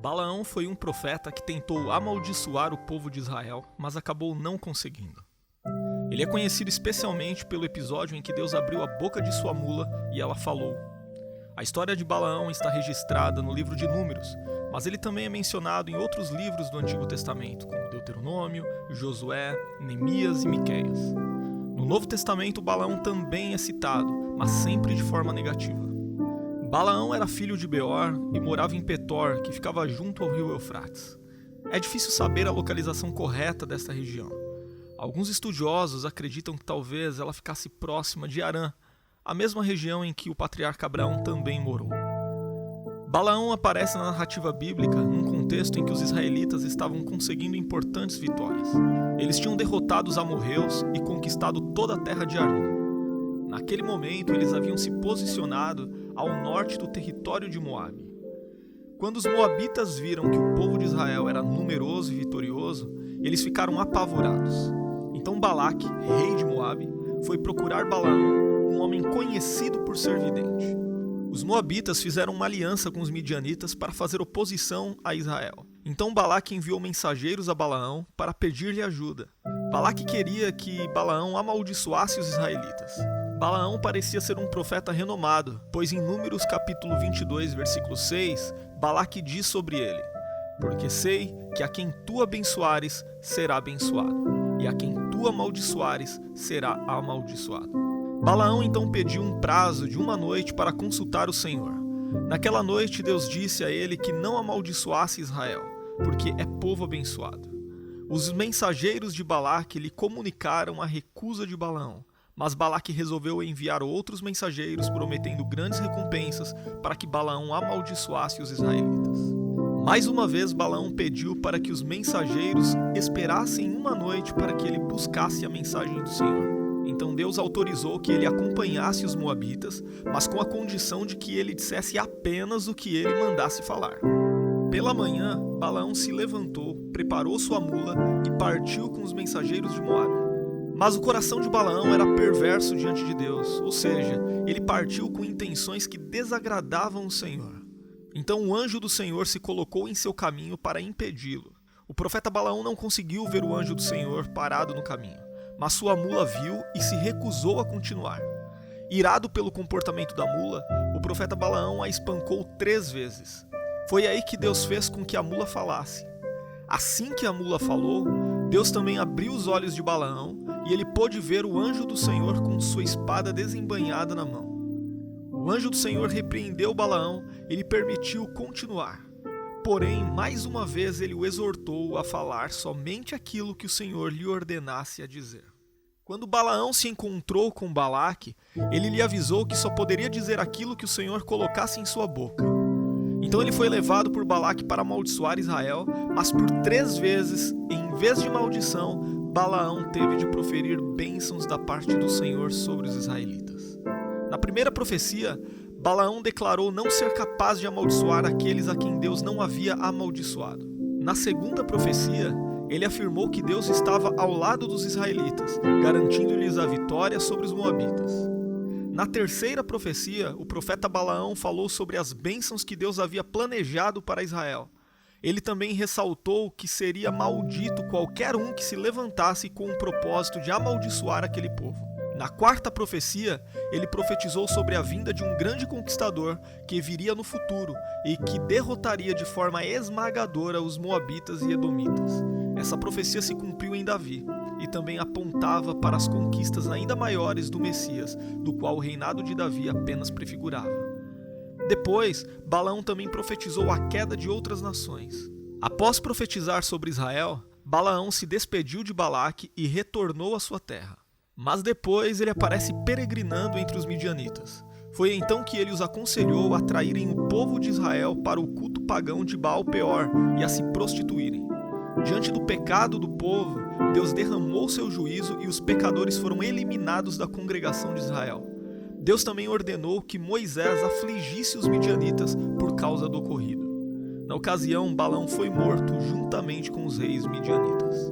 Balaão foi um profeta que tentou amaldiçoar o povo de Israel, mas acabou não conseguindo. Ele é conhecido especialmente pelo episódio em que Deus abriu a boca de sua mula e ela falou. A história de Balaão está registrada no livro de Números, mas ele também é mencionado em outros livros do Antigo Testamento, como Deuteronômio, Josué, Neemias e Miqueias. No Novo Testamento, Balaão também é citado, mas sempre de forma negativa. Balaão era filho de Beor e morava em Petor, que ficava junto ao rio Eufrates. É difícil saber a localização correta desta região. Alguns estudiosos acreditam que talvez ela ficasse próxima de Harã, a mesma região em que o patriarca Abraão também morou. Balaão aparece na narrativa bíblica num contexto em que os israelitas estavam conseguindo importantes vitórias. Eles tinham derrotado os amorreus e conquistado toda a terra de Arum. Naquele momento, eles haviam se posicionado ao norte do território de Moabe. Quando os moabitas viram que o povo de Israel era numeroso e vitorioso, eles ficaram apavorados. Então Balaque, rei de Moabe, foi procurar Balaão, um homem conhecido por ser vidente. Os moabitas fizeram uma aliança com os midianitas para fazer oposição a Israel. Então Balaque enviou mensageiros a Balaão para pedir-lhe ajuda. Balaque queria que Balaão amaldiçoasse os israelitas. Balaão parecia ser um profeta renomado, pois em Números capítulo 22, versículo 6, Balaque diz sobre ele: porque sei que a quem tu abençoares será abençoado, e a quem tu amaldiçoares será amaldiçoado. Balaão então pediu um prazo de uma noite para consultar o Senhor. Naquela noite Deus disse a ele que não amaldiçoasse Israel, porque é povo abençoado. Os mensageiros de Balaque lhe comunicaram a recusa de Balaão, mas Balaque resolveu enviar outros mensageiros prometendo grandes recompensas para que Balaão amaldiçoasse os israelitas. Mais uma vez Balaão pediu para que os mensageiros esperassem uma noite para que ele buscasse a mensagem do Senhor. Então Deus autorizou que ele acompanhasse os moabitas, mas com a condição de que ele dissesse apenas o que ele mandasse falar. Pela manhã, Balaão se levantou, preparou sua mula e partiu com os mensageiros de Moabe. Mas o coração de Balaão era perverso diante de Deus, ou seja, ele partiu com intenções que desagradavam o Senhor. Então o anjo do Senhor se colocou em seu caminho para impedi-lo. O profeta Balaão não conseguiu ver o anjo do Senhor parado no caminho, mas sua mula viu e se recusou a continuar. Irado pelo comportamento da mula, o profeta Balaão a espancou 3 vezes. Foi aí que Deus fez com que a mula falasse. Assim que a mula falou, Deus também abriu os olhos de Balaão e ele pôde ver o anjo do Senhor com sua espada desembainhada na mão. O anjo do Senhor repreendeu Balaão e lhe permitiu continuar. Porém, mais uma vez ele o exortou a falar somente aquilo que o Senhor lhe ordenasse a dizer. Quando Balaão se encontrou com Balaque, ele lhe avisou que só poderia dizer aquilo que o Senhor colocasse em sua boca. Então ele foi levado por Balaque para amaldiçoar Israel, mas por 3 vezes, em vez de maldição, Balaão teve de proferir bênçãos da parte do Senhor sobre os israelitas. Na primeira profecia, Balaão declarou não ser capaz de amaldiçoar aqueles a quem Deus não havia amaldiçoado. Na segunda profecia, ele afirmou que Deus estava ao lado dos israelitas, garantindo-lhes a vitória sobre os moabitas. Na terceira profecia, o profeta Balaão falou sobre as bênçãos que Deus havia planejado para Israel. Ele também ressaltou que seria maldito qualquer um que se levantasse com o propósito de amaldiçoar aquele povo. Na quarta profecia, ele profetizou sobre a vinda de um grande conquistador que viria no futuro e que derrotaria de forma esmagadora os moabitas e edomitas. Essa profecia se cumpriu em Davi e também apontava para as conquistas ainda maiores do Messias, do qual o reinado de Davi apenas prefigurava. Depois, Balaão também profetizou a queda de outras nações. Após profetizar sobre Israel, Balaão se despediu de Balaque e retornou à sua terra. Mas depois ele aparece peregrinando entre os midianitas. Foi então que ele os aconselhou a traírem o povo de Israel para o culto pagão de Baal-Peor e a se prostituírem. Diante do pecado do povo, Deus derramou seu juízo e os pecadores foram eliminados da congregação de Israel. Deus também ordenou que Moisés afligisse os midianitas por causa do ocorrido. Na ocasião, Balaão foi morto juntamente com os reis midianitas.